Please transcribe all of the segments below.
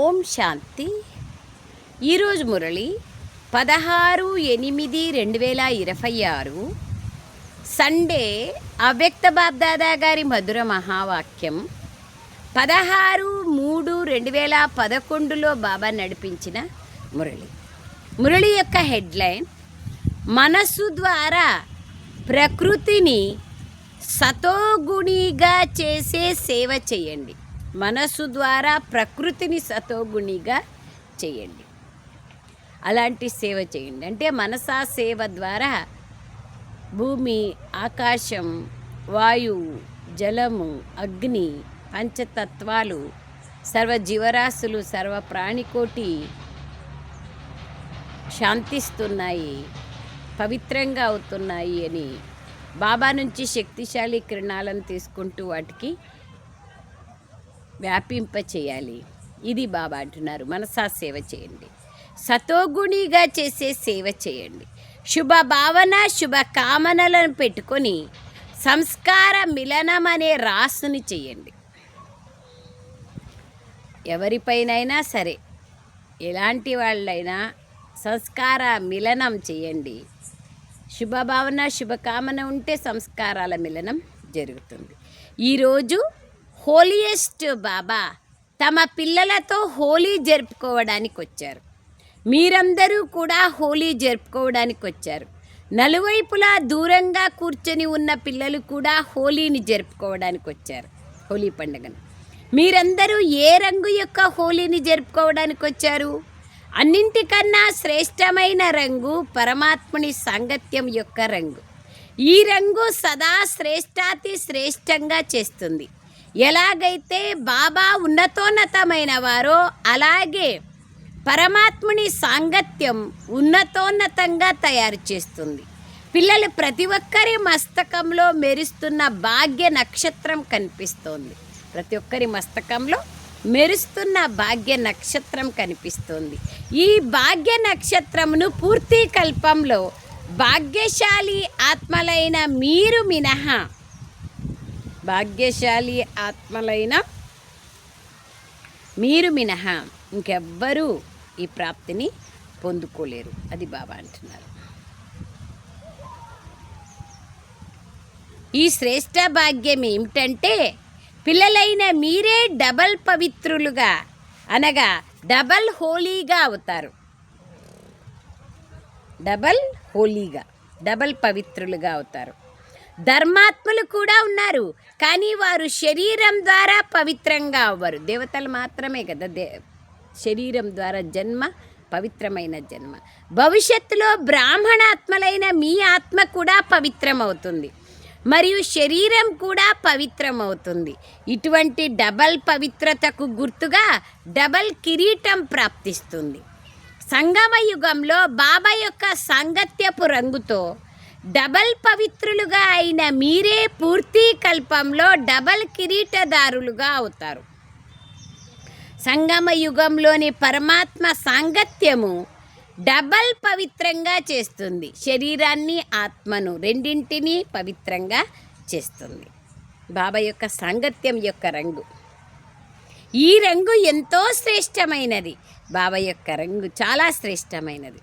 ఓం శాంతి. ఈరోజు మురళి 16/8/2026 సండే. అవ్యక్త బాబ్దాదా గారి మధుర మహావాక్యం 16/3/2011లో బాబా నడిపించిన మురళి యొక్క హెడ్లైన్ మనస్సు ద్వారా ప్రకృతిని సతోగుణిగా చేసే సేవ చేయండి. మనస్సు ద్వారా ప్రకృతిని సతోగుణిగా చేయండి. అలాంటి సేవ చేయండి అంటే మనసా సేవ ద్వారా భూమి, ఆకాశం, వాయువు, జలము, అగ్ని, పంచతత్వాలు, సర్వజీవరాశులు, సర్వ ప్రాణికోటి శాంతిస్తున్నాయి, పవిత్రంగా అవుతున్నాయి అని బాబా నుంచి శక్తిశాలి కిరణాలను తీసుకుంటూ వాటికి వ్యాపింప చేయాలి. ఇది బాబా అంటున్నారు. మనసా సేవ చేయండి, సతోగుణిగా చేసే సేవ చేయండి. శుభ భావన, శుభ కామనలను పెట్టుకొని సంస్కార మిలనం అనే రాసుని చేయండి. ఎవరిపైనైనా సరే, ఎలాంటి వాళ్ళైనా సంస్కార మిలనం చేయండి. శుభభావన, శుభకామన ఉంటే సంస్కారాల మిలనం జరుగుతుంది. ఈరోజు హోలియెస్ట్ బాబా తమ పిల్లలతో హోలీ జరుపుకోవడానికి వచ్చారు. మీరందరూ కూడా హోలీ జరుపుకోవడానికి వచ్చారు. నలువైపులా దూరంగా కూర్చొని ఉన్న పిల్లలు కూడా హోలీని జరుపుకోవడానికి వచ్చారు. హోలీ పండుగను మీరందరూ ఏ రంగు యొక్క హోలీని జరుపుకోవడానికి వచ్చారు? అన్నింటికన్నా శ్రేష్టమైన రంగు పరమాత్ముని సాంగత్యం యొక్క రంగు. ఈ రంగు సదా శ్రేష్టాతి శ్రేష్టంగా చేస్తుంది. ఎలాగైతే బాబా ఉన్నతోన్నతమైన వారో అలాగే పరమాత్ముని సాంగత్యం ఉన్నతోన్నతంగా తయారు చేస్తుంది. పిల్లలు ప్రతి ఒక్కరి మస్తకంలో మెరుస్తున్న భాగ్య నక్షత్రం కనిపిస్తోంది. ప్రతి ఒక్కరి మస్తకంలో మెరుస్తున్న భాగ్య నక్షత్రం కనిపిస్తుంది. ఈ భాగ్య నక్షత్రమును పూర్తి కల్పంలో భాగ్యశాలి ఆత్మలైన మీరు మినహా, భాగ్యశాలి ఆత్మలైన మీరు మినహా ఇంకెవ్వరూ ఈ ప్రాప్తిని పొందుకోలేరు. అది బాబా అంటున్నారు. ఈ శ్రేష్ట భాగ్యం ఏమిటంటే పిల్లలైన మీరే డబల్ పవిత్రులుగా అనగా డబల్ హోలీగా అవుతారు. డబల్ హోలీగా, డబల్ పవిత్రులుగా అవుతారు. ధర్మాత్ములు కూడా ఉన్నారు, కానీ వారు శరీరం ద్వారా పవిత్రంగా అవ్వరు. దేవతలు మాత్రమే కదా శరీరం ద్వారా జన్మ, పవిత్రమైన జన్మ. భవిష్యత్తులో బ్రాహ్మణాత్మలైన మీ ఆత్మ కూడా పవిత్రమవుతుంది మరియు శరీరం కూడా పవిత్రమవుతుంది. ఇటువంటి డబల్ పవిత్రతకు గుర్తుగా డబల్ కిరీటం ప్రాప్తిస్తుంది. సంగమ యుగంలో బాబా యొక్క సాంగత్యపు రంగుతో డబల్ పవిత్రులుగా అయిన మీరే పూర్తి కల్పంలో డబల్ కిరీటదారులుగా అవుతారు. సంగమ యుగంలోని పరమాత్మ సాంగత్యము డబల్ పవిత్రంగా చేస్తుంది. శరీరాన్ని, ఆత్మను రెండింటినీ పవిత్రంగా చేస్తుంది. బాబా యొక్క సాంగత్యం యొక్క రంగు, ఈ రంగు ఎంతో శ్రేష్టమైనది. బాబా యొక్క రంగు చాలా శ్రేష్టమైనది.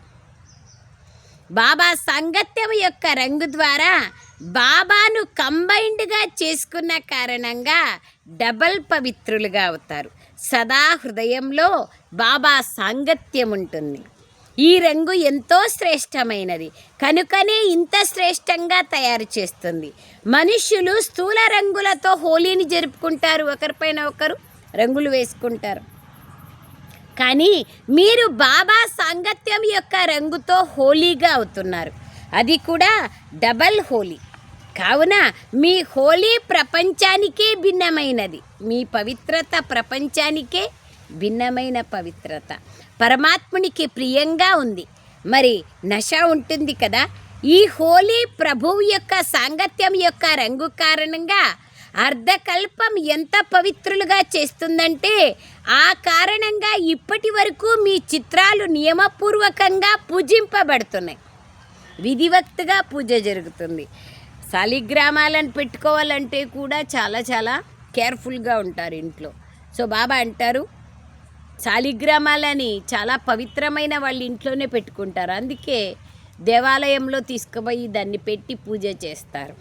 బాబా సాంగత్యం యొక్క రంగు ద్వారా బాబాను కంబైన్డ్గా చేసుకున్న కారణంగా డబల్ పవిత్రులుగా అవుతారు. సదా హృదయంలో బాబా సాంగత్యం ఉంటుంది. ఈ రంగు ఎంతో శ్రేష్టమైనది కనుకనే ఇంత శ్రేష్టంగా తయారు చేస్తుంది. మనుష్యులు స్థూల రంగులతో హోలీని జరుపుకుంటారు, ఒకరిపైన ఒకరు రంగులు వేసుకుంటారు. కానీ మీరు బాబా సాంగత్యం యొక్క రంగుతో హోలీగా అవుతున్నారు. అది కూడా డబల్ హోలీ. కావున మీ హోలీ ప్రపంచానికే భిన్నమైనది. మీ పవిత్రత ప్రపంచానికే భిన్నమైన పవిత్రత. పరమాత్మునికి ప్రియంగా ఉంది. మరి నశ ఉంటుంది కదా. ఈ హోలీ ప్రభువు యొక్క సాంగత్యం యొక్క రంగు కారణంగా అర్ధకల్పం ఎంత పవిత్రులుగా చేస్తుందంటే ఆ కారణంగా ఇప్పటి వరకు మీ చిత్రాలు నియమపూర్వకంగా పూజింపబడుతున్నాయి. విధివక్తగా పూజ జరుగుతుంది. శాలిగ్రామాలను పెట్టుకోవాలంటే కూడా చాలా కేర్ఫుల్గా ఉంటారు ఇంట్లో. సో బాబా అంటారు శాలిగ్రామాలని చాలా పవిత్రమైన వాళ్ళ ఇంట్లోనే పెట్టుకుంటారు. అందుకే దేవాలయంలో తీసుకుపోయి దాన్ని పెట్టి పూజ చేస్తారు.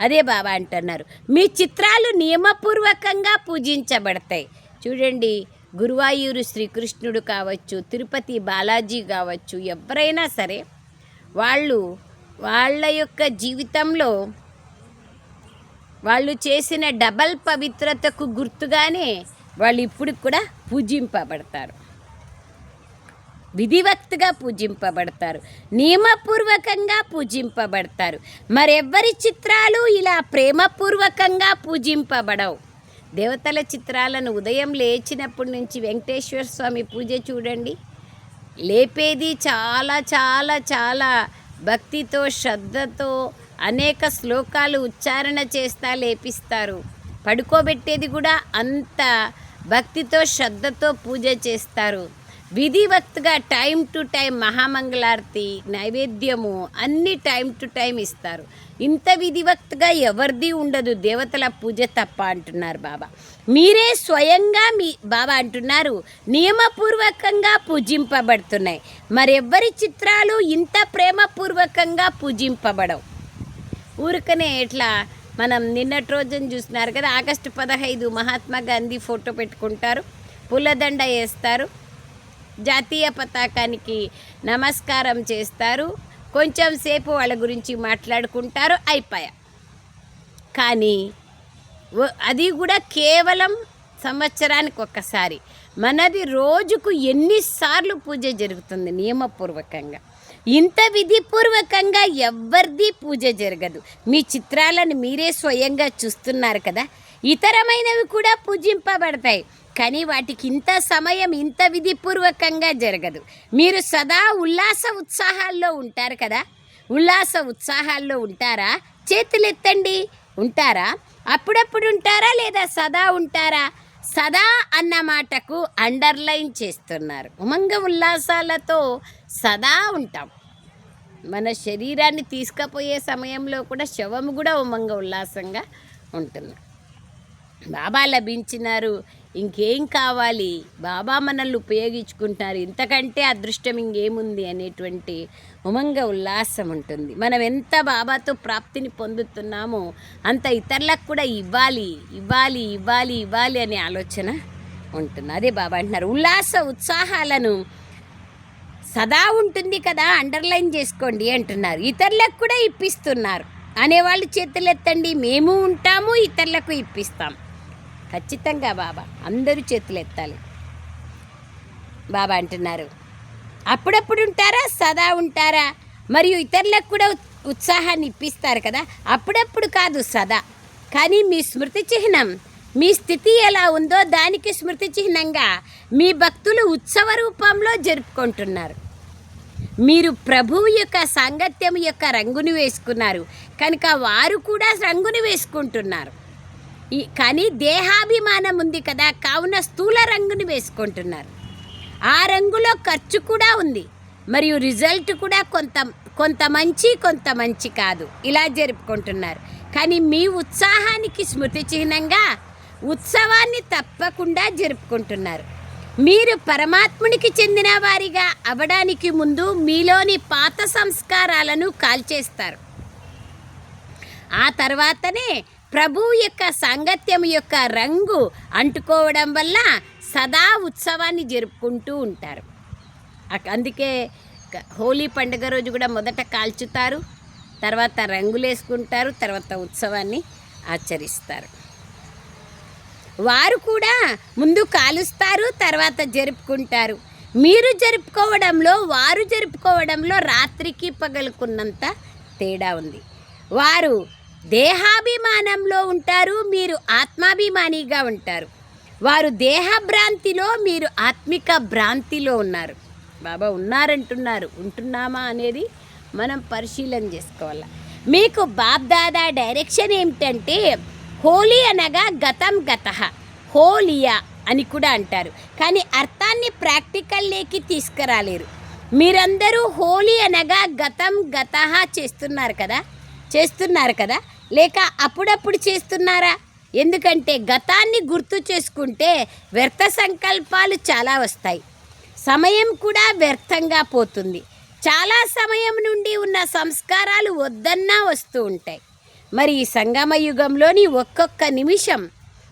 అదే బాబా అంటున్నారు, మీ చిత్రాలు నియమపూర్వకంగా పూజించబడతాయి. చూడండి, గురువాయూరు శ్రీకృష్ణుడు కావచ్చు, తిరుపతి బాలాజీ కావచ్చు, ఎవరైనా సరే వాళ్ళ యొక్క జీవితంలో వాళ్ళు చేసిన డబల్ పవిత్రతకు గుర్తుగానే వాళ్ళు ఇప్పుడు కూడా పూజింపబడతారు, విధివక్తగా పూజింపబడతారు, నియమపూర్వకంగా పూజింపబడతారు. మరెవ్వరి చిత్రాలు ఇలా ప్రేమపూర్వకంగా పూజింపబడవు. దేవతల చిత్రాలను ఉదయం లేచినప్పటి నుంచి వెంకటేశ్వర స్వామి పూజ చూడండి, లేపేది చాలా చాలా చాలా భక్తితో శ్రద్ధతో అనేక శ్లోకాలు ఉచ్చారణ చేస్తా లేపిస్తారు. పడుకోబెట్టేది కూడా అంత భక్తితో శ్రద్ధతో పూజ చేస్తారు. విధివక్తగా టైం టు టైం మహామంగళారతి నైవేద్యము అన్ని టైం టు టైం ఇస్తారు. ఇంత విధివక్తగా ఎవరిది ఉండదు దేవతల పూజ తప్ప అంటున్నారు బాబా. మీరే స్వయంగా బాబా అంటున్నారు నియమపూర్వకంగా పూజింపబడుతున్నాయి. మరెవ్వరి చిత్రాలు ఇంత ప్రేమపూర్వకంగా పూజింపబడవు. ఊరికనే ఎట్లా మనం నిన్నటి రోజున చూస్తున్నారు కదా, ఆగస్టు 15 మహాత్మా గాంధీ ఫోటో పెట్టుకుంటారు, పూలదండ వేస్తారు, జాతీయ పతాకానికి నమస్కారం చేస్తారు, కొంచెం సేపు వాళ్ళ గురించి మాట్లాడుకుంటారు, అయిపోయా. కానీ అది కూడా కేవలం సంవత్సరానికి ఒక్కసారి. మనది రోజుకు ఎన్నిసార్లు పూజ జరుగుతుంది నియమపూర్వకంగా. ఇంత విధిపూర్వకంగా ఎవ్వరిది పూజ జరగదు. మీ చిత్రాలను మీరే స్వయంగా చూస్తున్నారు కదా, ఇతరమైనవి కూడా పూజింపబడతాయి, కానీ వాటికి ఇంత సమయం ఇంత విధిపూర్వకంగా జరగదు. మీరు సదా ఉల్లాస ఉత్సాహాల్లో ఉంటారు కదా, ఉల్లాస ఉత్సాహాల్లో ఉంటారా? చేతులెత్తండి. ఉంటారా? అప్పుడప్పుడు ఉంటారా లేదా సదా ఉంటారా? సదా అన్న మాటకు అండర్లైన్ చేస్తున్నారు. ఉమంగ ఉల్లాసాలతో సదా ఉంటాం. మన శరీరాన్ని తీసుకుపోయే సమయంలో కూడా శవము కూడా ఉమంగ ఉల్లాసంగా ఉంటుంది. బాబా లభించినారు, ఇంకేం కావాలి? బాబా మనల్ని ఉపయోగించుకుంటున్నారు, ఇంతకంటే అదృష్టం ఇంకేముంది అనేటువంటి ఉమంగ ఉల్లాసం ఉంటుంది. మనం ఎంత బాబాతో ప్రాప్తిని పొందుతున్నామో అంత ఇతరులకు కూడా ఇవ్వాలి ఇవ్వాలి ఇవ్వాలి ఇవ్వాలి అనే ఆలోచన ఉంటుంది. అదే బాబా అంటున్నారు, ఉల్లాస ఉత్సాహాలను సదా ఉంటుంది కదా, అండర్లైన్ చేసుకోండి అంటున్నారు. ఇతరులకు కూడా ఇప్పిస్తున్నారు అనేవాళ్ళు చేతులెత్తండి. మేము ఉంటాము, ఇతరులకు ఇప్పిస్తాం. ఖచ్చితంగా బాబా అందరూ చేతులు ఎత్తాలి. బాబా అంటున్నారు, అప్పుడప్పుడు ఉంటారా సదా ఉంటారా? మరియు ఇతరులకు కూడా ఉత్సాహాన్ని ఇప్పిస్తారు కదా, అప్పుడప్పుడు కాదు సదా. కానీ మీ స్మృతి చిహ్నం, మీ స్థితి ఎలా ఉందో దానికి స్మృతి చిహ్నంగా మీ భక్తులు ఉత్సవ రూపంలో జరుపుకుంటున్నారు. మీరు ప్రభువు యొక్క సాంగత్యం యొక్క రంగుని వేసుకున్నారు కనుక వారు కూడా రంగుని వేసుకుంటున్నారు. కానీ దేహాభిమానం ఉంది కదా, కావున స్థూల రంగుని వేసుకుంటున్నారు. ఆ రంగులో ఖర్చు కూడా ఉంది, మరియు రిజల్ట్ కూడా కొంత మంచి కాదు, ఇలా జరుపుకుంటున్నారు. కానీ మీ ఉత్సాహానికి స్మృతి చిహ్నంగా ఉత్సవాన్ని తప్పకుండా జరుపుకుంటున్నారు. మీరు పరమాత్మునికి చెందిన వారిగా అవడానికి ముందు మీలోని పాత సంస్కారాలను కాల్చేస్తారు. ఆ తర్వాతనే ప్రభువు యొక్క సాంగత్యం యొక్క రంగు అంటుకోవడం వల్ల సదా ఉత్సవాన్ని జరుపుకుంటూ ఉంటారు. అందుకే హోలీ పండుగ రోజు కూడా మొదట కాల్చుతారు, తర్వాత రంగులు వేసుకుంటారు, తర్వాత ఉత్సవాన్ని ఆచరిస్తారు. వారు కూడా ముందు కాలుస్తారు, తర్వాత జరుపుకుంటారు. మీరు జరుపుకోవడంలో వారు జరుపుకోవడంలో రాత్రికి పగలుకున్నంత తేడా ఉంది. వారు దేహాభిమానంలో ఉంటారు, మీరు ఆత్మాభిమానిగా ఉంటారు. వారు దేహభ్రాంతిలో, మీరు ఆత్మిక భ్రాంతిలో ఉన్నారు. బాబా ఉన్నారంటున్నారు, ఉంటున్నామా అనేది మనం పరిశీలన చేసుకోవాలి. మీకు బాబ్దాదా డైరెక్షన్ ఏమిటంటే హోలీ అనగా గతం గతః, హోలియా అని కూడా అంటారు. కానీ అర్థాన్ని ప్రాక్టికల్లోకి తీసుకురాలేరు. మీరందరూ హోలీ అనగా గతం గతః చేస్తున్నారు కదా, లేక అప్పుడప్పుడు చేస్తున్నారా? ఎందుకంటే గతాన్ని గుర్తు చేసుకుంటే వ్యర్థ సంకల్పాలు చాలా వస్తాయి, సమయం కూడా వ్యర్థంగా పోతుంది. చాలా సమయం నుండి ఉన్న సంస్కారాలు వద్దన్నా వస్తూ ఉంటాయి. మరి ఈ సంగమ యుగంలోని ఒక్కొక్క నిమిషం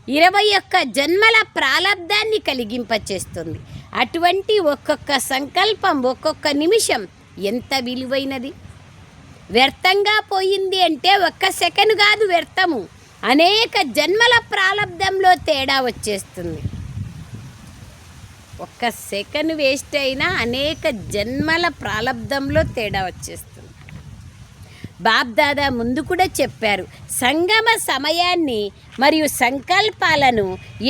21 జన్మల ప్రాలబ్ధాన్ని కలిగింపచేస్తుంది. అటువంటి ఒక్కొక్క సంకల్పం, ఒక్కొక్క నిమిషం ఎంత విలువైనది. వ్యర్థంగా పోయింది అంటే 1 సెకను కాదు వ్యర్థము, అనేక జన్మల ప్రాలబ్ధంలో తేడా వచ్చేస్తుంది. 1 సెకను వేస్ట్ అయినా అనేక జన్మల ప్రాలబ్ధంలో తేడా వచ్చేస్తుంది. బాబ్దాదా ముందు కూడా చెప్పారు, సంగమ సమయాన్ని మరియు సంకల్పాలను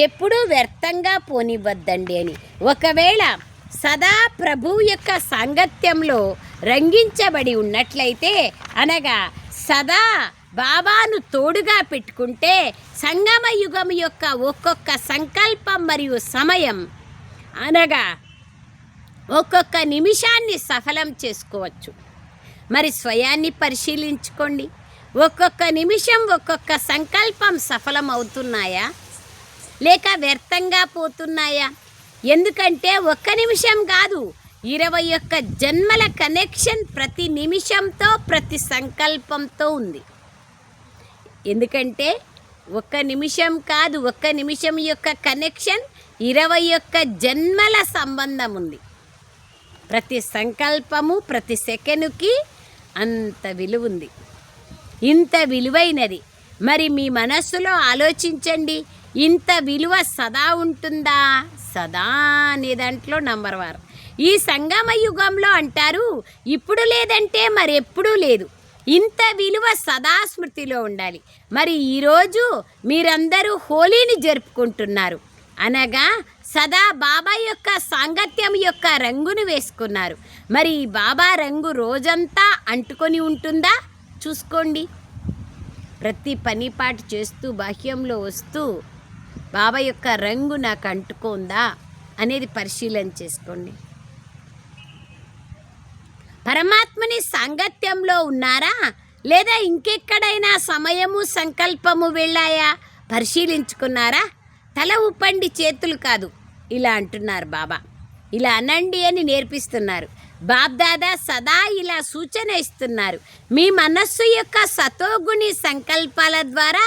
ఎప్పుడూ వ్యర్థంగా పోనివ్వద్దండి అని. ఒకవేళ సదా ప్రభువు యొక్క సాంగత్యంలో రంగించబడి ఉన్నట్లయితే, అనగా సదా బాబాను తోడుగా పెట్టుకుంటే, సంగమ యుగం యొక్క ఒక్కొక్క సంకల్పం మరియు సమయం అనగా ఒక్కొక్క నిమిషాన్ని సఫలం చేసుకోవచ్చు. మరి స్వయాన్ని పరిశీలించుకోండి. ఒక్కొక్క నిమిషం, ఒక్కొక్క సంకల్పం సఫలం అవుతున్నాయా లేక వ్యర్థంగా పోతున్నాయా? ఎందుకంటే 1 నిమిషం కాదు, 21 జన్మల కనెక్షన్ ప్రతి నిమిషంతో, ప్రతి సంకల్పంతో ఉంది. ఎందుకంటే 1 నిమిషం కాదు, 1 నిమిషం యొక్క కనెక్షన్ 21 జన్మల సంబంధం ఉంది. ప్రతి సంకల్పము, ప్రతి సెకనుకి అంత విలువ ఉంది. ఇంత విలువైనది. మరి మీ మనస్సులో ఆలోచించండి, ఇంత విలువ సదా ఉంటుందా? సదా అనే దాంట్లో నంబర్ 1. ఈ సంగమ యుగంలో అంటారు, ఇప్పుడు లేదంటే మరెప్పుడూ లేదు. ఇంత విలువ సదా స్మృతిలో ఉండాలి. మరి ఈరోజు మీరందరూ హోలీని జరుపుకుంటున్నారు, అనగా సదా బాబా యొక్క సాంగత్యం యొక్క రంగును వేసుకున్నారు. మరి ఈ బాబా రంగు రోజంతా అంటుకొని ఉంటుందా? చూసుకోండి. ప్రతి పనిపాటు చేస్తూ బాహ్యంలో వస్తూ బాబా యొక్క రంగు నాకు అంటుకుందా అనేది పరిశీలన చేసుకోండి. పరమాత్మని సాంగత్యంలో ఉన్నారా లేదా ఇంకెక్కడైనా సమయము, సంకల్పము వెళ్ళాయా? పరిశీలించుకున్నారా? తల ఊపండి, చేతులు కాదు. ఇలా అంటున్నారు బాబా. ఇలా అనండి అని నేర్పిస్తున్నారు. బాబ్దాదా సదా ఇలా సూచన ఇస్తున్నారు. మీ మనస్సు యొక్క సతోగుణి సంకల్పాల ద్వారా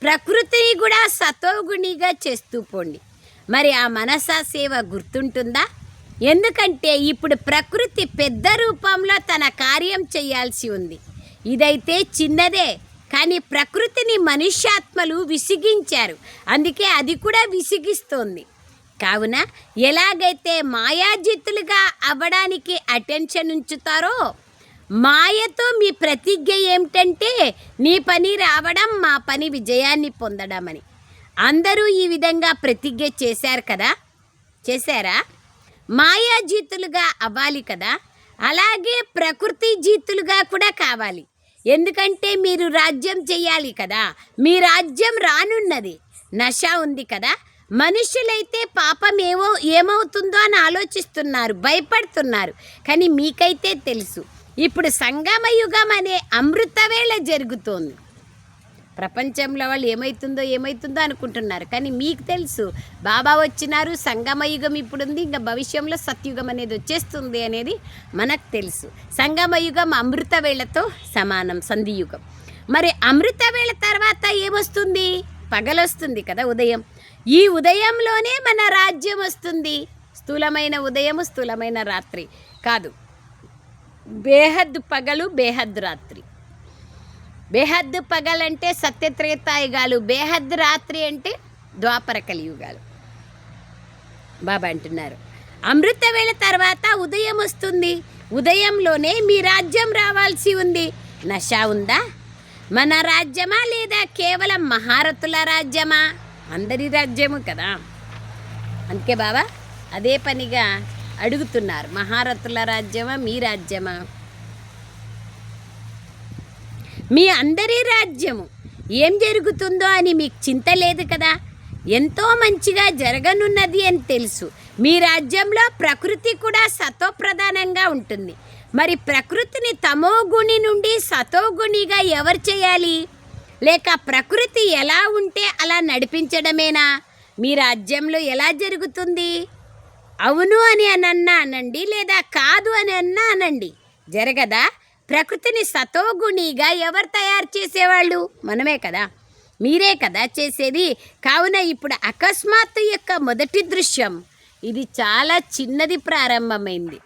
ప్రకృతిని కూడా సతోగుణిగా చేస్తూ పోండి. మరి ఆ మనసా సేవ గుర్తుంటుందా? ఎందుకంటే ఇప్పుడు ప్రకృతి పెద్ద రూపంలో తన కార్యం చేయాల్సి ఉంది. ఇదైతే చిన్నదే, కానీ ప్రకృతిని మనుష్యాత్మలు విసిగించారు. అందుకే అది కూడా విసిగిస్తోంది. కావున ఎలాగైతే మాయాజిత్తులుగా అవ్వడానికి అటెన్షన్ ఉంచుతారో, మాయతో మీ ప్రతిజ్ఞ ఏమిటంటే నీ పని రావడం, మా పని విజయాన్ని పొందడం అని. అందరూ ఈ విధంగా ప్రతిజ్ఞ చేశారు కదా, చేశారా? మాయాజీతులుగా అవ్వాలి కదా. అలాగే ప్రకృతి జీతులుగా కూడా కావాలి. ఎందుకంటే మీరు రాజ్యం చేయాలి కదా. మీ రాజ్యం రానున్నది. నష ఉంది కదా. మనుషులైతే పాపం ఏమవుతుందో అని ఆలోచిస్తున్నారు, భయపడుతున్నారు. కానీ మీకైతే తెలుసు, ఇప్పుడు సంగమయుగం అనే అమృతవేళ జరుగుతోంది. ప్రపంచంలో వాళ్ళు ఏమవుతుందో అనుకుంటున్నారు, కానీ మీకు తెలుసు బాబా వచ్చినారు, సంగమయుగం ఇప్పుడుంది, ఇంకా భవిష్యంలో సత్యుగం అనేది వచ్చేస్తుంది అనేది మనకు తెలుసు. సంగమయుగం అమృతవేళతో సమానం, సంధియుగం. మరి అమృతవేళ తర్వాత ఏమొస్తుంది? పగలొస్తుంది కదా, ఉదయం. ఈ ఉదయంలోనే మన రాజ్యం వస్తుంది. స్థూలమైన ఉదయము, స్థూలమైన రాత్రి కాదు. బేహద్దు పగలు, బేహద్దు రాత్రి. బేహద్దు పగలంటే సత్యత్రేతాయుగాలు, బేహద్దు రాత్రి అంటే ద్వాపర కలియుగాలు. బాబా అంటున్నారు అమృతవేళ తర్వాత ఉదయం వస్తుంది. ఉదయంలోనే మీ రాజ్యం రావాల్సి ఉంది. నష ఉందా? మన రాజ్యమా లేదా కేవలం మహారథుల రాజ్యమా? అందరి రాజ్యము కదా. అందుకే బాబా అదే పనిగా అడుగుతున్నారు, మహారథుల రాజ్యమా మీ రాజ్యమా? మీ అందరి రాజ్యము. ఏం జరుగుతుందో అని మీకు చింత లేదు కదా. ఎంతో మంచిగా జరగనున్నది అని తెలుసు. మీ రాజ్యంలో ప్రకృతి కూడా సతోప్రధానంగా ఉంటుంది. మరి ప్రకృతిని తమోగుణి నుండి సతోగుణిగా ఎవరు చేయాలి? లేక ప్రకృతి ఎలా ఉంటే అలా నడిపించడమేనా? మీ రాజ్యంలో ఎలా జరుగుతుంది? అవును అని అనన్నా అనండి, లేదా కాదు అని అన్నా అనండి, జరగదా? ప్రకృతిని సతోగుణిగా ఎవరు తయారు చేసేవాళ్ళు? మనమే కదా, మీరే కదా చేసేది. కావున ఇప్పుడు అకస్మాత్తు యొక్క మొదటి దృశ్యం ఇది చాలా చిన్నది ప్రారంభమైంది.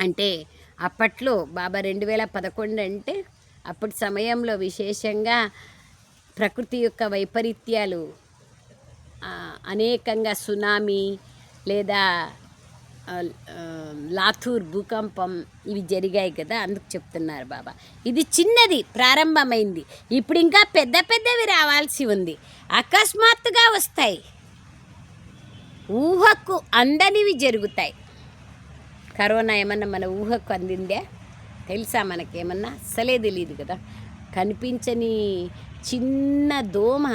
అంటే అప్పట్లో బాబా 2011 అంటే అప్పటి సమయంలో విశేషంగా ప్రకృతి యొక్క వైపరీత్యాలు అనేకంగా సునామీ లేదా లాతూర్ భూకంపం ఇవి జరిగాయి కదా, అందుకు చెప్తున్నారు బాబా. ఇది చిన్నది ప్రారంభమైంది, ఇప్పుడు ఇంకా పెద్ద పెద్దవి రావాల్సి ఉంది. అకస్మాత్తుగా వస్తాయి, ఊహకు అందనివి జరుగుతాయి. కరోనా ఏమన్నా మన ఊహకు అందిందే? తెలుసా మనకేమన్నా? అసలే తెలియదు కదా. కనిపించని చిన్న దోమ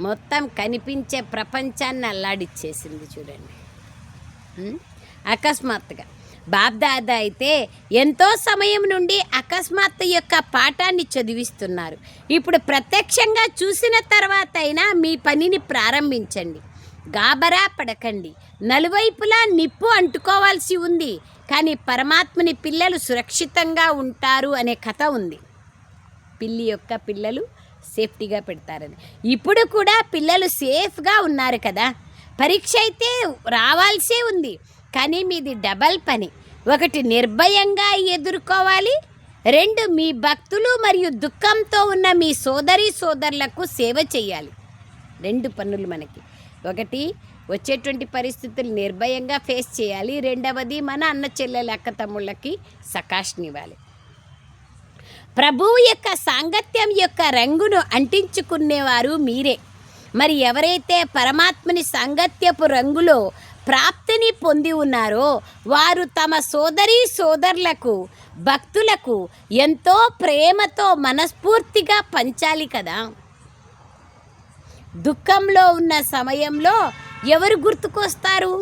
మొత్తం కనిపించే ప్రపంచాన్ని అల్లాడిచ్చేసింది చూడండి, అకస్మాత్తుగా. బాబ్దాదా అయితే ఎంతో సమయం నుండి అకస్మాత్తు యొక్క పాఠాన్ని చదివిస్తున్నారు. ఇప్పుడు ప్రత్యక్షంగా చూసిన తర్వాత అయినా మీ పనిని ప్రారంభించండి, గాబరా పడకండి. నలువైపులా నిప్పు అంటుకోవాల్సి ఉంది, కానీ పరమాత్మని పిల్లలు సురక్షితంగా ఉంటారు అనే కథ ఉంది. పిల్లి యొక్క పిల్లలు సేఫ్టీగా పెడతారని. ఇప్పుడు కూడా పిల్లలు సేఫ్గా ఉన్నారు కదా. పరీక్ష అయితే రావాల్సే ఉంది, కానీ మీది డబల్ పని. ఒకటి నిర్భయంగా ఎదుర్కోవాలి, రెండు మీ భక్తులు మరియు దుఃఖంతో ఉన్న మీ సోదరి సోదరులకు సేవ చేయాలి. రెండు పనులు మనకి. ఒకటి వచ్చేటువంటి పరిస్థితులు నిర్భయంగా ఫేస్ చేయాలి, రెండవది మన అన్న చెల్లెల అక్క తమ్ముళ్ళకి సకాష్నివ్వాలి. ప్రభువు యొక్క సాంగత్యం యొక్క రంగును అంటించుకునేవారు మీరే. మరి ఎవరైతే పరమాత్మని సాంగత్యపు రంగులో ప్రాప్తిని పొంది ఉన్నారో వారు తమ సోదరీ సోదరులకు భక్తులకు ఎంతో ప్రేమతో మనస్ఫూర్తిగా పంచాలి కదా. దుఃఖంలో ఉన్న సమయంలో ఎవరు గుర్తుకొస్తారు?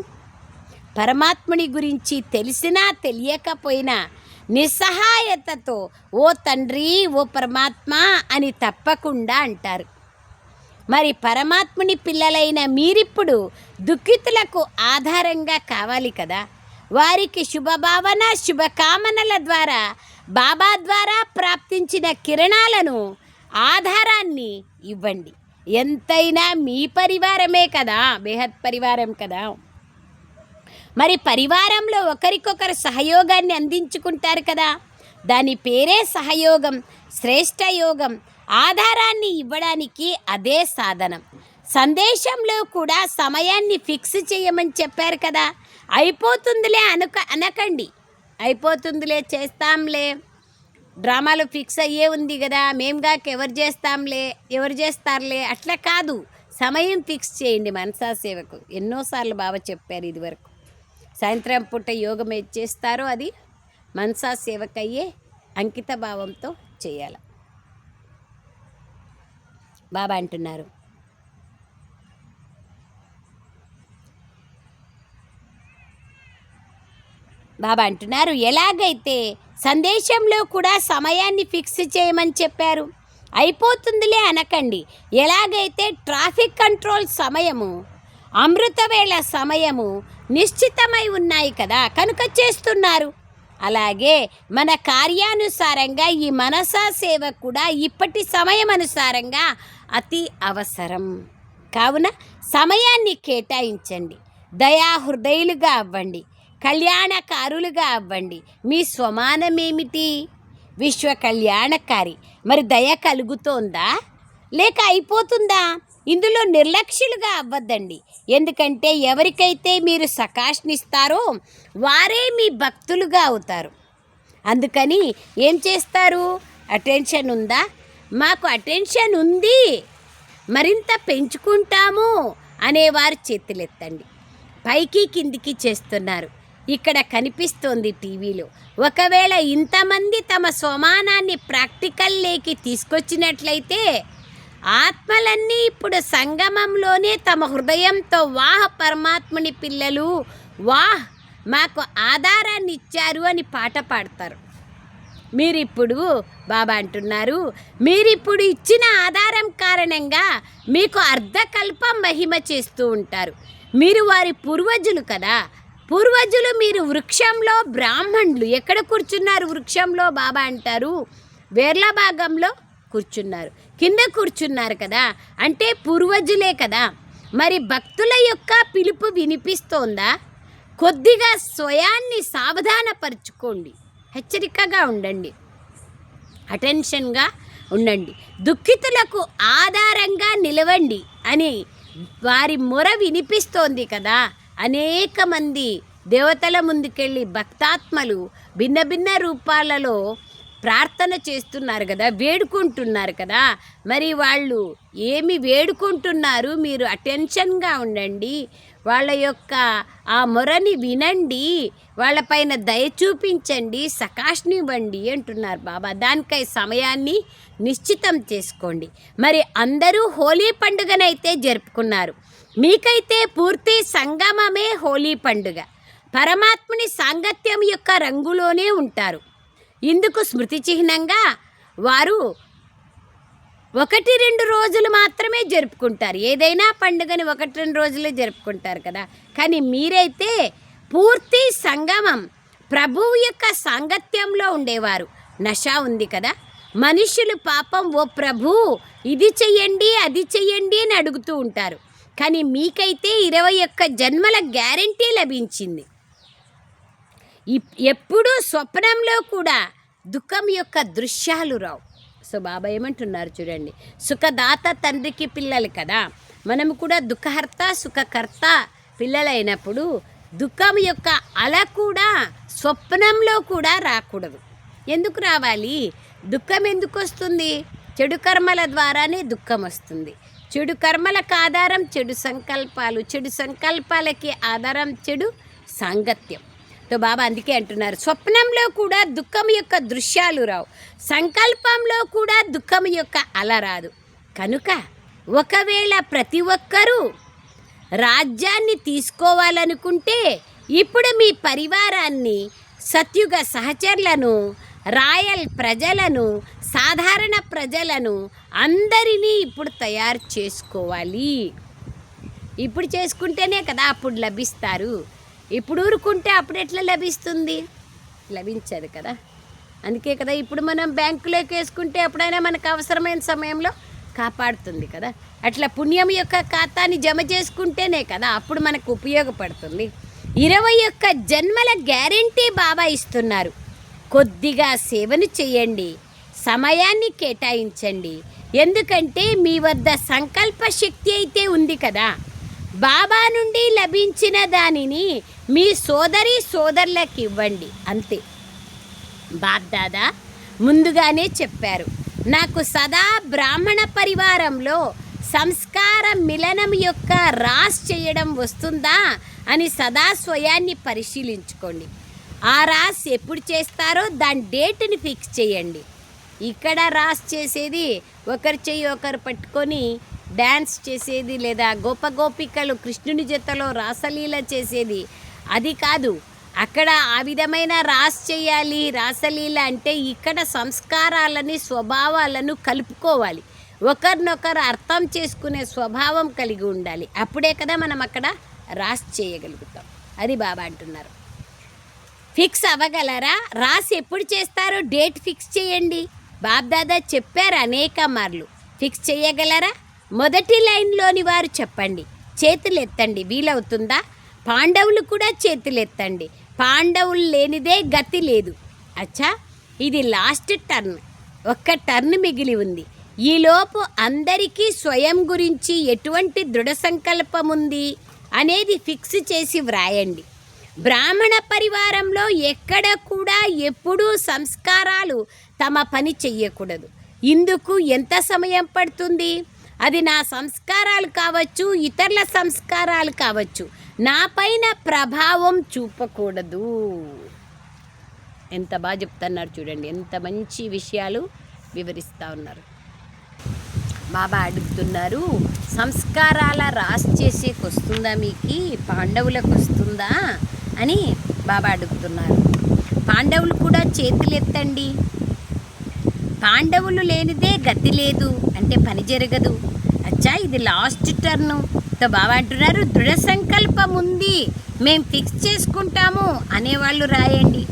పరమాత్ముని గురించి తెలిసినా తెలియకపోయినా నిస్సహాయతతో ఓ తండ్రి, ఓ పరమాత్మ అని తప్పకుండా అంటారు. మరి పరమాత్ముని పిల్లలైన మీరిప్పుడు దుఃఖితులకు ఆధారంగా కావాలి కదా. వారికి శుభభావన శుభకామనల ద్వారా బాబా ద్వారా ప్రాప్తించిన కిరణాలను ఆధారాన్ని ఇవ్వండి. ఎంతైనా మీ పరివారమే కదా, బేహద్ పరివారం కదా. మరి పరివారంలో ఒకరికొకరు సహయోగాన్ని అందించుకుంటారు కదా, దాని పేరే సహయోగం, శ్రేష్ఠ యోగం. ఆధారాన్ని ఇవ్వడానికి అదే సాధనం. సందేశంలో కూడా సమయాన్ని ఫిక్స్ చేయమని చెప్పారు కదా. అయిపోతుందిలే అనకండి, అయిపోతుందిలే చేస్తాంలే, డ్రామాలు ఫిక్స్ అయ్యే ఉంది కదా, మేంగాక ఎవరు చేస్తారులే, అట్లా కాదు. సమయం ఫిక్స్ చేయండి మనసా సేవకు. ఎన్నోసార్లు బాబా చెప్పారు ఇదివరకు. సాయంత్రం పూట యోగం ఏది చేస్తారో అది మనసా సేవకయ్యే అంకిత భావంతో చేయాలి. బాబా అంటున్నారు, ఎలాగైతే సందేశంలో కూడా సమయాన్ని ఫిక్స్ చేయమని చెప్పారు, అయిపోతుందిలే అనకండి. ఎలాగైతే ట్రాఫిక్ కంట్రోల్ సమయము, అమృతవేళ సమయము నిశ్చితమై ఉన్నాయి కదా, కనుక చేస్తున్నారు. అలాగే మన కార్యానుసారంగా ఈ మనసా సేవ కూడా ఇప్పటి సమయం అనుసారంగా అతి అవసరం. కావున సమయాన్ని కేటాయించండి, దయాహృదయులుగా అవ్వండి, కళ్యాణకారులుగా అవ్వండి. మీ స్వమానమేమిటి? విశ్వ కళ్యాణకారి. మరి దయ కలుగుతోందా లేక అయిపోతుందా? ఇందులో నిర్లక్ష్యులుగా అవ్వద్దండి. ఎందుకంటే ఎవరికైతే మీరు సకాష్నిస్తారో వారే మీ భక్తులుగా అవుతారు. అందుకని ఏం చేస్తారు? అటెన్షన్ ఉందా? మాకు అటెన్షన్ ఉంది, మరింత పెంచుకుంటాము అనేవారు చేతులెత్తండి. పైకి కిందికి చేస్తున్నారు, ఇక్కడ కనిపిస్తోంది టీవీలో. ఒకవేళ ఇంతమంది తమ స్వమానాన్ని ప్రాక్టికల్లోకి తీసుకొచ్చినట్లయితే ఆత్మలన్నీ ఇప్పుడు సంగమంలోనే తమ హృదయంతో వాహ్ పరమాత్ముని పిల్లలు, వాహ్ మాకు ఆధారాన్ని ఇచ్చారు అని పాట పాడతారు. మీరిప్పుడు బాబా అంటున్నారు, మీరిప్పుడు ఇచ్చిన ఆధారం కారణంగా మీకు అర్ధకల్పం మహిమ చేస్తూ ఉంటారు. మీరు వారి పూర్వజులు కదా. పూర్వజులు మీరు వృక్షంలో బ్రాహ్మణులు. ఎక్కడ కూర్చున్నారు వృక్షంలో? బాబా అంటారు వేర్ల భాగంలో కూర్చున్నారు, కింద కూర్చున్నారు కదా, అంటే పూర్వజులే కదా. మరి భక్తుల యొక్క పిలుపు వినిపిస్తోందా? కొద్దిగా స్వయాన్ని సావధానపరుచుకోండి, హెచ్చరికగా ఉండండి, అటెన్షన్గా ఉండండి. దుఃఖితులకు ఆధారంగా నిలవండి అని వారి మొర వినిపిస్తోంది కదా. అనేక మంది దేవతల ముందుకెళ్ళి భక్తాత్మలు భిన్న భిన్న రూపాలలో ప్రార్థన చేస్తున్నారు కదా, వేడుకుంటున్నారు కదా. మరి వాళ్ళు ఏమి వేడుకుంటున్నారు? మీరు అటెన్షన్గా ఉండండి, వాళ్ళ యొక్క ఆ మొరని వినండి, వాళ్ళపైన దయ చూపించండి, సకాష్నివ్వండి అంటున్నారు బాబా. దానికై సమయాన్ని నిశ్చితం చేసుకోండి. మరి అందరూ హోలీ పండుగనైతే జరుపుకున్నారు, మీకైతే పూర్తి సంగమమే హోలీ పండుగ. పరమాత్ముని సాంగత్యం యొక్క రంగులోనే ఉంటారు. ఇందుకు స్మృతి చిహ్నంగా వారు 1-2 రోజులు మాత్రమే జరుపుకుంటారు. ఏదైనా పండుగని 1-2 రోజులే జరుపుకుంటారు కదా. కానీ మీరైతే పూర్తి సంగమం ప్రభువు యొక్క సాంగత్యంలో ఉండేవారు. నష ఉంది కదా. మనుషులు పాపం ఓ ప్రభు ఇది చెయ్యండి అది చెయ్యండి అని అడుగుతూ ఉంటారు. కానీ మీకైతే 21 జన్మల గ్యారంటీ లభించింది. ఎప్పుడూ స్వప్నంలో కూడా దుఃఖం యొక్క దృశ్యాలు రావు. సో బాబా ఏమంటున్నారు చూడండి, సుఖదాత తండ్రికి పిల్లలు కదా. మనము కూడా దుఃఖహర్త సుఖకర్త పిల్లలైనప్పుడు దుఃఖం యొక్క అల కూడా స్వప్నంలో కూడా రాకూడదు. ఎందుకు రావాలి? దుఃఖం ఎందుకు వస్తుంది? చెడు కర్మల ద్వారానే దుఃఖం వస్తుంది. చెడు కర్మలకు ఆధారం చెడు సంకల్పాలు, చెడు సంకల్పాలకి ఆధారం చెడు సాంగత్యం. తో బాబా అందుకే అంటున్నారు, స్వప్నంలో కూడా దుఃఖం యొక్క దృశ్యాలు రావు, సంకల్పంలో కూడా దుఃఖం యొక్క అల రాదు. కనుక ఒకవేళ ప్రతి ఒక్కరూ రాజ్యాన్ని తీసుకోవాలనుకుంటే ఇప్పుడు మీ పరివారాన్ని, సత్యుగ సహచరులను, రాయల్ ప్రజలను, సాధారణ ప్రజలను అందరినీ ఇప్పుడు తయారు చేసుకోవాలి. ఇప్పుడు చేసుకుంటేనే కదా అప్పుడు లభిస్తారు. ఇప్పుడు ఊరుకుంటే అప్పుడు ఎట్లా లభిస్తుంది? లభించదు కదా. అందుకే కదా ఇప్పుడు మనం బ్యాంకులోకి వేసుకుంటే ఎప్పుడైనా మనకు అవసరమైన సమయంలో కాపాడుతుంది కదా. అట్లా పుణ్యం యొక్క ఖాతాని జమ చేసుకుంటేనే కదా అప్పుడు మనకు ఉపయోగపడుతుంది. 21 జన్మల గ్యారెంటీ బాబా ఇస్తున్నారు. కొద్దిగా సేవను చేయండి, సమయాన్ని కేటాయించండి. ఎందుకంటే మీ వద్ద సంకల్ప శక్తి అయితే ఉంది కదా. బాబా నుండి లభించిన దానిని మీ సోదరి సోదరులకు ఇవ్వండి, అంతే. బాబ్దాదా ముందుగానే చెప్పారు, నాకు సదా బ్రాహ్మణ పరివారంలో సంస్కార మిలనం యొక్క రాస్ చేయడం వస్తుందా అని సదా స్వయాన్ని పరిశీలించుకోండి. ఆ రాస్ ఎప్పుడు చేస్తారో దాని డేట్ని ఫిక్స్ చేయండి. ఇక్కడ రాస్ చేసేది ఒకరి చెయ్యి ఒకరు పట్టుకొని డ్యాన్స్ చేసేది, లేదా గోపగోపికలు కృష్ణుని జతలో రాసలీల చేసేది అది కాదు. అక్కడ ఆ విధమైన రాస్ చేయాలి. రాసలీల అంటే ఇక్కడ సంస్కారాలని స్వభావాలను కలుపుకోవాలి, ఒకరినొకరు అర్థం చేసుకునే స్వభావం కలిగి ఉండాలి. అప్పుడే కదా మనం అక్కడ రాస్ చేయగలుగుతాం. అది బాబా అంటున్నారు. ఫిక్స్ అవ్వగలరా? రాస్ ఎప్పుడు చేస్తారో డేట్ ఫిక్స్ చేయండి. బాబ్దాదా చెప్పారు అనేక మార్లు. ఫిక్స్ చేయగలరా? మొదటి లైన్లోని వారు చెప్పండి, చేతులు ఎత్తండి. వీలవుతుందా? పాండవులు కూడా చేతులు ఎత్తండి. పాండవులు లేనిదే గతి లేదు. అచ్చా, ఇది లాస్ట్ టర్న్, ఒక్క టర్న్ మిగిలి ఉంది. ఈలోపు అందరికీ స్వయం గురించి ఎటువంటి దృఢ సంకల్పం ఉంది అనేది ఫిక్స్ చేసి వ్రాయండి. బ్రాహ్మణ పరివారంలో ఎక్కడ కూడా ఎప్పుడూ సంస్కారాలు తమ పని చెయ్యకూడదు. ఇందుకు ఎంత సమయం పడుతుంది? అది నా సంస్కారాలు కావచ్చు, ఇతరుల సంస్కారాలు కావచ్చు, నా పైన ప్రభావం చూపకూడదు. ఎంత బాగా చెప్తున్నారు చూడండి, ఎంత మంచి విషయాలు వివరిస్తూ ఉన్నారు. బాబా అడుగుతున్నారు, సంస్కారాల రాసి చేసేకి వస్తుందా మీకు? పాండవులకు వస్తుందా అని బాబా అడుగుతున్నారు. పాండవులు కూడా చేతులెత్తండి. పాండవులు లేనిదే గతి లేదు అంటే పని జరగదు. అచ్చా ఇది లాస్ట్ టర్ను. బాబా అంటున్నారు దృఢ సంకల్పం ఉంది, మేం ఫిక్స్ చేసుకుంటాము అనేవాళ్ళు రాయండి.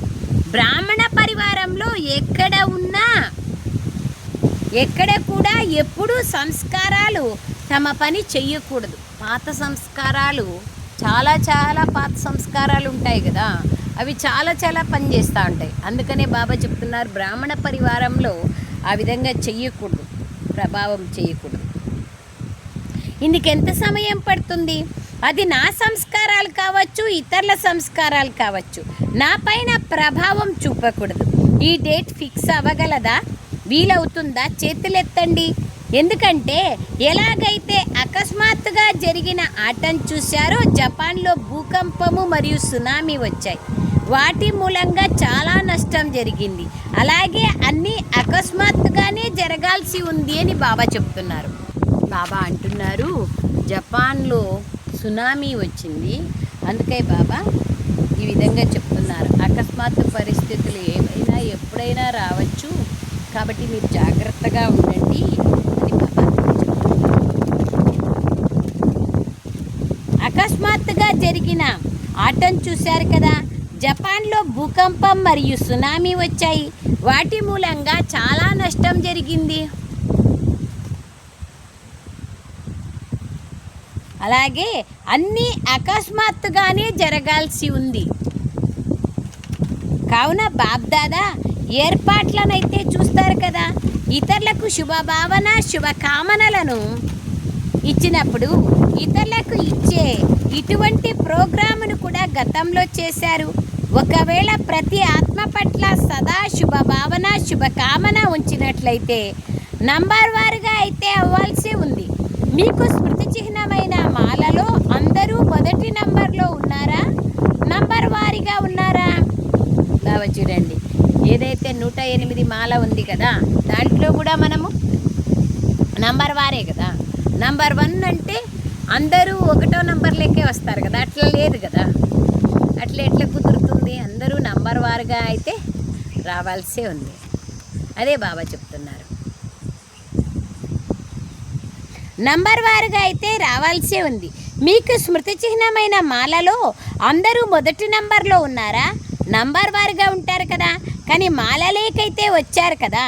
బ్రాహ్మణ పరివారంలో ఎక్కడ కూడా ఎప్పుడూ సంస్కారాలు తమ పని చెయ్యకూడదు. పాత సంస్కారాలు చాలా పాత సంస్కారాలు ఉంటాయి కదా, అవి చాలా పని చేస్తూ ఉంటాయి. అందుకనే బాబా చెప్తున్నారు బ్రాహ్మణ పరివారంలో ఆ విధంగా చెయ్యకూడదు, ప్రభావం చేయకూడదు. ఇందుకు ఎంత సమయం పడుతుంది? అది నా సంస్కారాలు కావచ్చు, ఇతరుల సంస్కారాలు కావచ్చు, నా పైన ప్రభావం చూపకూడదు. ఈ డేట్ ఫిక్స్ అవ్వగలదా? వీలవుతుందా? చేతులెత్తండి. ఎందుకంటే ఎలాగైతే అకస్మాత్తుగా జరిగిన ఆటను చూశారో, జపాన్లో భూకంపము మరియు సునామీ వచ్చాయి, వాటి మూలంగా చాలా నష్టం జరిగింది. అలాగే అన్నీ అకస్మాత్తుగానే జరగాల్సి ఉంది అని బాబా చెప్తున్నారు. బాబా అంటున్నారు జపాన్లో సునామీ వచ్చింది, అందుకే బాబా ఈ విధంగా చెప్తున్నారు అకస్మాత్తు పరిస్థితులు ఏమైనా ఎప్పుడైనా రావచ్చు, కాబట్టి మీరు జాగ్రత్తగా ఉండండి అని బాబా చెప్తున్నారు. అకస్మాత్తుగా జరిగిన ఆటను చూశారు కదా, జపాన్లో భూకంపం మరియు సునామీ వచ్చాయి, వాటి మూలంగా చాలా నష్టం జరిగింది. అలాగే అన్నీ అకస్మాత్తుగానే జరగాల్సి ఉంది. కావున బాబ్దాదా ఏర్పాట్లనైతే చూస్తారు కదా, ఇతరులకు శుభభావన శుభకామనలను ఇచ్చినప్పుడు ఇతరులకు ఇచ్చే ఇటువంటి ప్రోగ్రామును కూడా గతంలో చేశారు. ఒకవేళ ప్రతి ఆత్మ పట్ల సదా శుభభావన శుభకామన ఉంచినట్లయితే నంబర్ వారుగా అయితే అవ్వాల్సి ఉంది. మీకు స్మృతి చిహ్నమైన మాలలో అందరూ మొదటి నంబర్లో ఉన్నారా, నంబర్ వారీగా ఉన్నారా? బాబా చూడండి, ఏదైతే 108 మాల ఉంది కదా, దాంట్లో కూడా మనము నంబర్ వారే కదా. నంబర్ 1 అంటే అందరూ 1వ నంబర్లోకే వస్తారు కదా, అట్లా లేదు కదా. అట్లా ఎట్లా కుదురుతుంది? అందరూ నంబర్ వారుగా అయితే రావాల్సే ఉంది. అదే బాబా చెప్తున్నారు, నంబర్ వారుగా అయితే రావాల్సే ఉంది. మీకు స్మృతి చిహ్నమైన మాలలో అందరూ మొదటి నంబర్లో ఉన్నారా? నంబర్ వారుగా ఉంటారు కదా, కానీ మాలలేకైతే వచ్చారు కదా.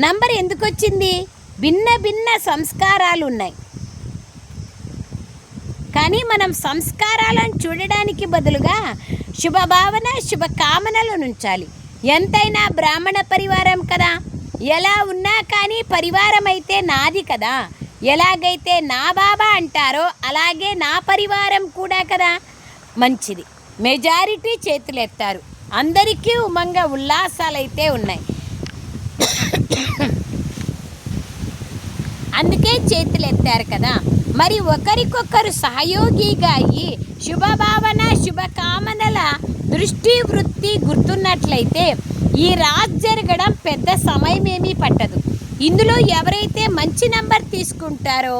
నంబర్ ఎందుకు వచ్చింది? భిన్న సంస్కారాలు ఉన్నాయి, కానీ మనం సంస్కారాలను చూడడానికి బదులుగా శుభభావన శుభకామనలను ఉంచాలి. ఎంతైనా బ్రాహ్మణ పరివారం కదా, ఎలా ఉన్నా కానీ పరివారం అయితే నాది కదా. ఎలాగైతే నా బాబా అంటారో అలాగే నా పరివారం కూడా కదా. మంచిది, మెజారిటీ చేతులెత్తారు, అందరికీ ఉమంగ ఉల్లాసాలైతే ఉన్నాయి, అందుకే చేతులెత్తారు కదా. మరి ఒకరికొకరు సహయోగిగా అయ్యి శుభభావన శుభకామనల దృష్టి వృత్తి గుర్తున్నట్లయితే ఈ రాజ్ జరగడం పెద్ద సమయమేమీ పట్టదు. ఇందులో ఎవరైతే మంచి నంబర్ తీసుకుంటారో,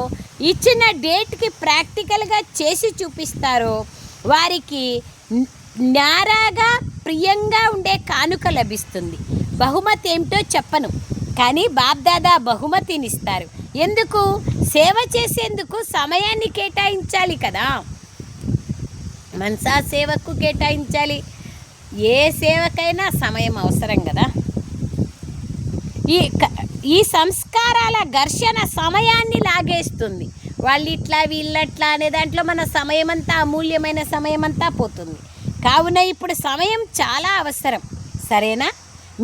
ఇచ్చిన డేట్కి ప్రాక్టికల్గా చేసి చూపిస్తారో వారికి న్యారాగా ప్రియంగా ఉండే కానుక లభిస్తుంది. బహుమతి ఏమిటో చెప్పను, కానీ బాబ్దాదా బహుమతినిస్తారు. ఎందుకు? సేవ చేసేందుకు సమయాన్ని కేటాయించాలి కదా, మనసా సేవకు కేటాయించాలి. ఏ సేవకైనా సమయం అవసరం కదా. ఈ సంస్కారాల ఘర్షణ సమయాన్ని లాగేస్తుంది. వాళ్ళు ఇట్లా వీళ్ళట్లా అనే దాంట్లో మన సమయమంతా, అమూల్యమైన సమయమంతా పోతుంది. కావున ఇప్పుడు సమయం చాలా అవసరం, సరేనా?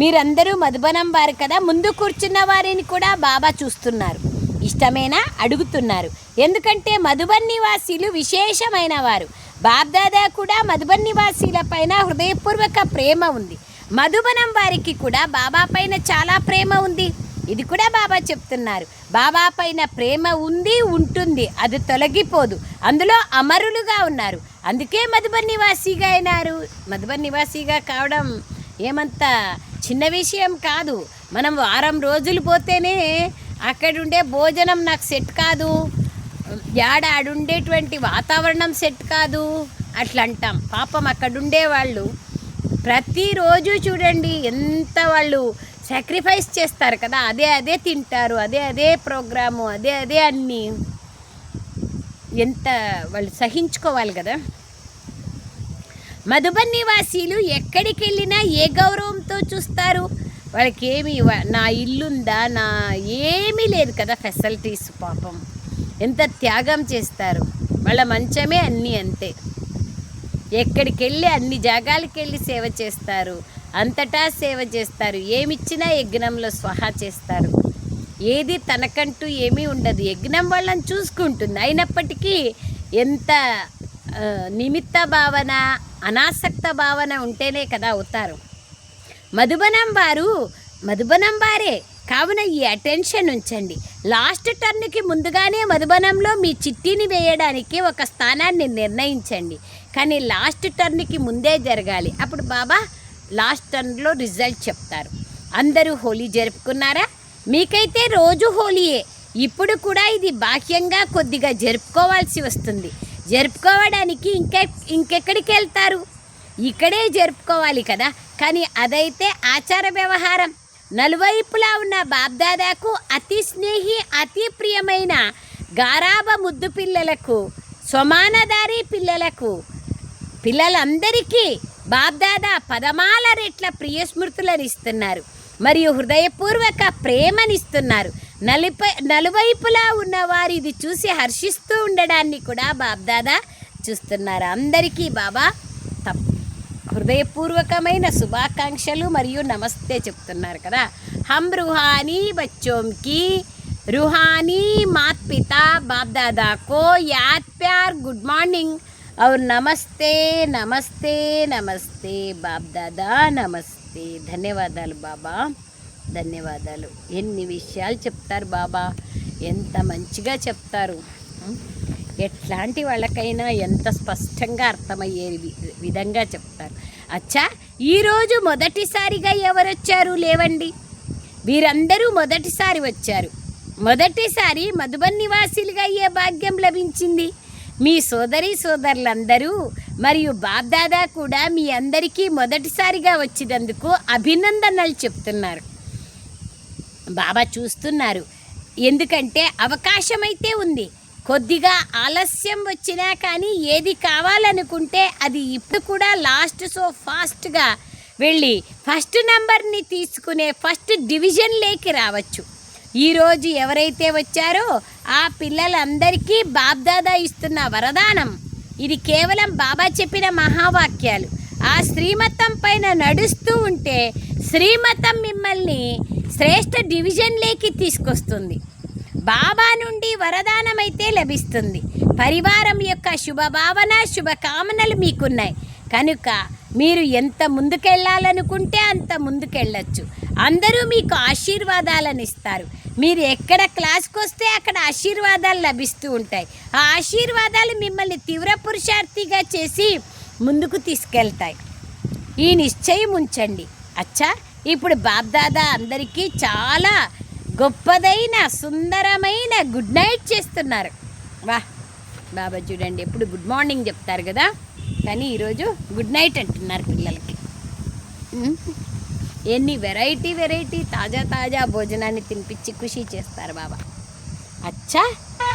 మీరందరూ మధుబనం వారు కదా, ముందు కూర్చున్న వారిని కూడా బాబా చూస్తున్నారు. ఇష్టమేనా? అడుగుతున్నారు. ఎందుకంటే మధుబన్ నివాసీలు విశేషమైన వారు. బాబ్దాదా కూడా మధుబన్ నివాసీల పైన హృదయపూర్వక ప్రేమ ఉంది. మధుబనం వారికి కూడా బాబా పైన చాలా ప్రేమ ఉంది. ఇది కూడా బాబా చెప్తున్నారు, బాబా పైన ప్రేమ ఉంది, ఉంటుంది, అది తొలగిపోదు. అందులో అమరులుగా ఉన్నారు, అందుకే మధుబన్ నివాసీగా అయినారు. మధుబన్ నివాసీగా కావడం ఏమంత చిన్న విషయం కాదు. మనం వారం రోజులు పోతేనే అక్కడుండే భోజనం నాకు సెట్ కాదు, ఆడుండేటువంటి వాతావరణం సెట్ కాదు అట్లా అంటాం. పాపం అక్కడుండే వాళ్ళు ప్రతిరోజు చూడండి ఎంత వాళ్ళు సాక్రిఫైస్ చేస్తారు కదా, అదే తింటారు, అదే ప్రోగ్రాము, అదే అన్నీ, ఎంత వాళ్ళు సహించుకోవాలి కదా. మధుబన్ నివాసీలు ఎక్కడికి వెళ్ళినా ఏ గౌరవంతో చూస్తారు? వాళ్ళకి ఏమి నా ఇల్లుందా, నా ఏమీ లేదు కదా ఫెసిలిటీస్. పాపం ఎంత త్యాగం చేస్తారు. వాళ్ళ మంచమే అన్నీ అంతే. ఎక్కడికి వెళ్ళి అన్ని జాగాలకి వెళ్ళి సేవ చేస్తారు, అంతటా సేవ చేస్తారు. ఏమిచ్చినా యజ్ఞంలో స్వహా చేస్తారు. ఏది తనకంటూ ఏమీ ఉండదు, యజ్ఞం వాళ్ళని చూసుకుంటుంది. అయినప్పటికీ ఎంత నిమిత్త భావన, అనాసక్త భావన ఉంటేనే కదా అవుతారు. మధుబనం వారే కావున ఈ అటెన్షన్ ఉంచండి. లాస్ట్ టర్న్కి ముందుగానే మధుబనంలో మీ చిట్టిని వేయడానికి ఒక స్థానాన్ని నిర్ణయించండి. కానీ లాస్ట్ టర్న్కి ముందే జరగాలి. అప్పుడు బాబా లాస్ట్ టర్న్లో రిజల్ట్ చెప్తారు. అందరూ హోలీ జరుపుకున్నారా? మీకైతే రోజు హోలీయే. ఇప్పుడు కూడా ఇది బాహ్యంగా కొద్దిగా జరుపుకోవాల్సి వస్తుంది. జరుపుకోవడానికి ఇంకెక్కడికి వెళ్తారు? ఇక్కడే జరుపుకోవాలి కదా. కానీ అదైతే ఆచార వ్యవహారం. నలువైపులా ఉన్న బాబ్దాదాకు అతి స్నేహి, అతి ప్రియమైన గారాబ ముద్దు పిల్లలకు, సమానదారి పిల్లలందరికీ బాబ్దాదా పదమాల రెట్ల ప్రియ స్మృతులను ఇస్తున్నారు మరియు హృదయపూర్వక ప్రేమనిస్తున్నారు. నలువైపులా ఉన్నవారు ఇది చూసి హర్షిస్తూ ఉండడాన్ని కూడా బాబ్దాదా చూస్తున్నారు. అందరికీ బాబా హృదయపూర్వకమైన శుభాకాంక్షలు మరియు నమస్తే చెప్తున్నారు కదా. హమ్ రుహానీ బచ్చోంకి रूहानी मात पिता बाप दादा को याद प्यार गुड मॉर्निंग और नमस्ते नमस्ते नमस्ते बाप दादा नमस्ते. ధన్యవాదాలు బాబా, ధన్యవాదాలు. ఎన్ని విషయాలు చెప్తారు బాబా, ఎంత మంచిగా చెప్తారు. ఎట్లాంటి వాళ్ళకైనా ఎంత స్పష్టంగా అర్థమయ్యే విధంగా చెప్తారు. అచ్చా, ఈరోజు మొదటిసారిగా ఎవరు వచ్చారు? లేవండి, వీరందరూ మొదటిసారి వచ్చారు. మొదటిసారి మధుబన్ నివాసీలుగా అయ్యే భాగ్యం లభించింది. మీ సోదరులందరూ మరియు బాబ్దాదా కూడా మీ అందరికీ మొదటిసారిగా వచ్చినందుకు అభినందనలు చెప్తున్నారు. బాబా చూస్తున్నారు, ఎందుకంటే అవకాశం అయితే ఉంది. కొద్దిగా ఆలస్యం వచ్చినా కానీ ఏది కావాలనుకుంటే అది ఇప్పుడు కూడా లాస్ట్ సో ఫాస్ట్గా వెళ్ళి ఫస్ట్ నంబర్ని తీసుకునే ఫస్ట్ డివిజన్లోకి రావచ్చు. ఈరోజు ఎవరైతే వచ్చారో ఆ పిల్లలందరికీ బాబ్దాదా ఇస్తున్న వరదానం ఇది కేవలం బాబా చెప్పిన మహావాక్యాలు. ఆ శ్రీమతం పైన నడుస్తూ ఉంటే శ్రీమతం మిమ్మల్ని శ్రేష్ఠ డివిజన్లోకి తీసుకొస్తుంది. బాబా నుండి వరదానం అయితే లభిస్తుంది. పరివారం యొక్క శుభభావన, శుభకామనలు మీకున్నాయి కనుక మీరు ఎంత ముందుకెళ్ళాలనుకుంటే అంత ముందుకెళ్ళచ్చు. అందరూ మీకు ఆశీర్వాదాలను ఇస్తారు. మీరు ఎక్కడ క్లాస్కి వస్తే అక్కడ ఆశీర్వాదాలు లభిస్తూ ఉంటాయి. ఆ ఆశీర్వాదాలు మిమ్మల్ని తీవ్ర పురుషార్థిగా చేసి ముందుకు తీసుకెళ్తాయి. ఈ నిశ్చయం ఉంచండి. అచ్చా, ఇప్పుడు బాబ్దాదా అందరికీ చాలా గొప్పదైన సుందరమైన గుడ్ నైట్ చేస్తున్నారు. వా బాబా చూడండి, ఎప్పుడు గుడ్ మార్నింగ్ చెప్తారు కదా, కానీ ఈరోజు గుడ్ నైట్ అంటున్నారు పిల్లలకి. ఎన్ని వెరైటీ తాజా భోజనాన్ని తినిపించి ఖుషి చేస్తారు బాబా. అచ్చా,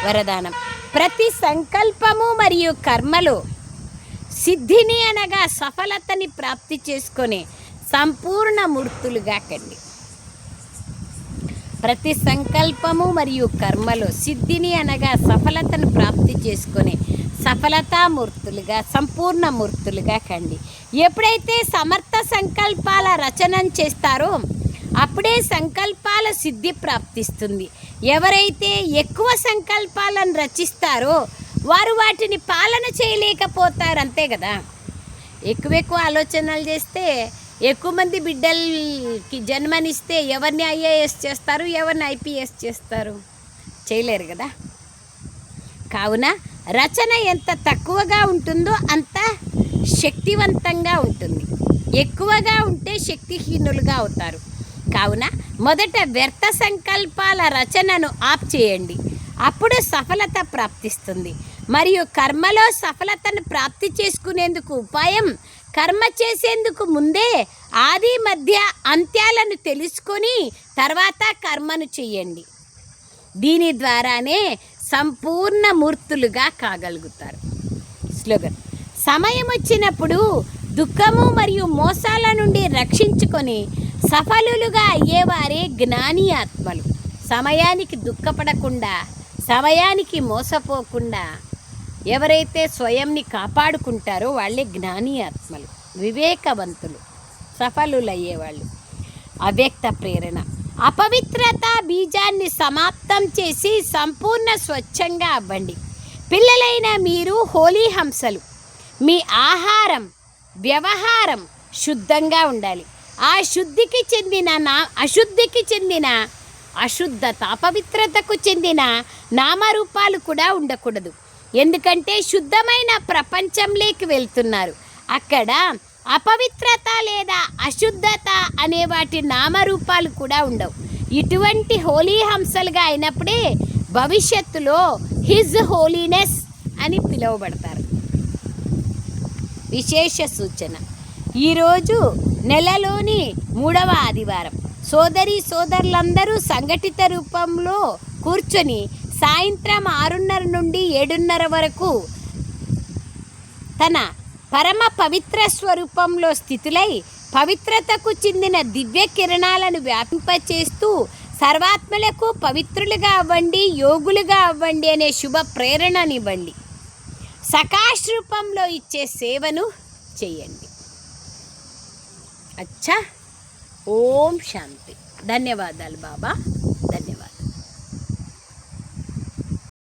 వరదానం ప్రతి సంకల్పము మరియు కర్మలో సిద్ధిని అనగా సఫలతని ప్రాప్తి చేసుకునే సంపూర్ణ మూర్తులుగా కండి. ప్రతి సంకల్పము మరియు కర్మలో సిద్ధిని అనగా సఫలతను ప్రాప్తి చేసుకునే సఫలతామూర్తులుగా, సంపూర్ణ మూర్తులుగా కండి. ఎప్పుడైతే సమర్థ సంకల్పాల రచన చేస్తారో అప్పుడే సంకల్పాల సిద్ధి ప్రాప్తిస్తుంది. ఎవరైతే ఎక్కువ సంకల్పాలను రచిస్తారో వారు వాటిని పాలన చేయలేకపోతారు. అంతే కదా, ఎక్కువ ఆలోచనలు చేస్తే ఎక్కువ మంది బిడ్డలకి జన్మనిస్తే ఎవరిని ఐఏఎస్ చేస్తారు, ఎవరిని ఐపీఎస్ చేస్తారు? చేయలేరు కదా. కావున రచన ఎంత తక్కువగా ఉంటుందో అంత శక్తివంతంగా ఉంటుంది. ఎక్కువగా ఉంటే శక్తిహీనులుగా అవుతారు. కావున మొదట వ్యర్థ సంకల్పాల రచనను ఆప్ చేయండి, అప్పుడు సఫలత ప్రాప్తిస్తుంది. మరియు కర్మలో సఫలతను ప్రాప్తి చేసుకునేందుకు ఉపాయం కర్మ చేసేందుకు ముందే ఆది మధ్య అంత్యాలను తెలుసుకొని తర్వాత కర్మను చెయ్యండి. దీని ద్వారానే సంపూర్ణ మూర్తులుగా కాగలుగుతారు. స్లోగన్: సమయం వచ్చినప్పుడు దుఃఖము మరియు మోసాల నుండి రక్షించుకొని సఫలులుగా అయ్యేవారే జ్ఞాని ఆత్మలు. సమయానికి దుఃఖపడకుండా, సమయానికి మోసపోకుండా ఎవరైతే స్వయంని కాపాడుకుంటారో వాళ్ళే జ్ఞాని ఆత్మలు, వివేకవంతులు, సఫలులయ్యేవాళ్ళు. అవ్యక్త ప్రేరణ: అపవిత్రత బీజాన్ని సమాప్తం చేసి సంపూర్ణ స్వచ్ఛంగా అవ్వండి. పిల్లలైన మీరు హోలీ హంసలు. మీ ఆహారం, వ్యవహారం శుద్ధంగా ఉండాలి. అశుద్ధికి చెందిన అశుద్ధత, అపవిత్రతకు చెందిన నామరూపాలు కూడా ఉండకూడదు. ఎందుకంటే శుద్ధమైన ప్రపంచంలోకి వెళ్తున్నారు. అక్కడ అపవిత్రత లేదా అశుద్ధత అనే వాటి నామరూపాలు కూడా ఉండవు. ఇటువంటి హోలీ హంసలుగా అయినప్పుడే భవిష్యత్తులో హిజ్ హోలీనెస్ అని పిలువబడతారు. విశేష సూచన: ఈరోజు నెలలోని 3వ ఆదివారం. సోదరులందరూ సంఘటిత రూపంలో కూర్చొని సాయంత్రం 6:30 నుండి 7:30 వరకు తన పరమ పవిత్ర స్వరూపంలో స్థితులై పవిత్రతకు చెందిన దివ్య కిరణాలను వ్యాపింపచేస్తూ సర్వాత్మలకు పవిత్రులుగా అవ్వండి, యోగులుగా అవ్వండి అనే శుభ ప్రేరణనివ్వండి. సకాష్ రూపంలో ఇచ్చే సేవను చెయ్యండి. అచ్చా. ఓం శాంతి. ధన్యవాదాలు బాబా.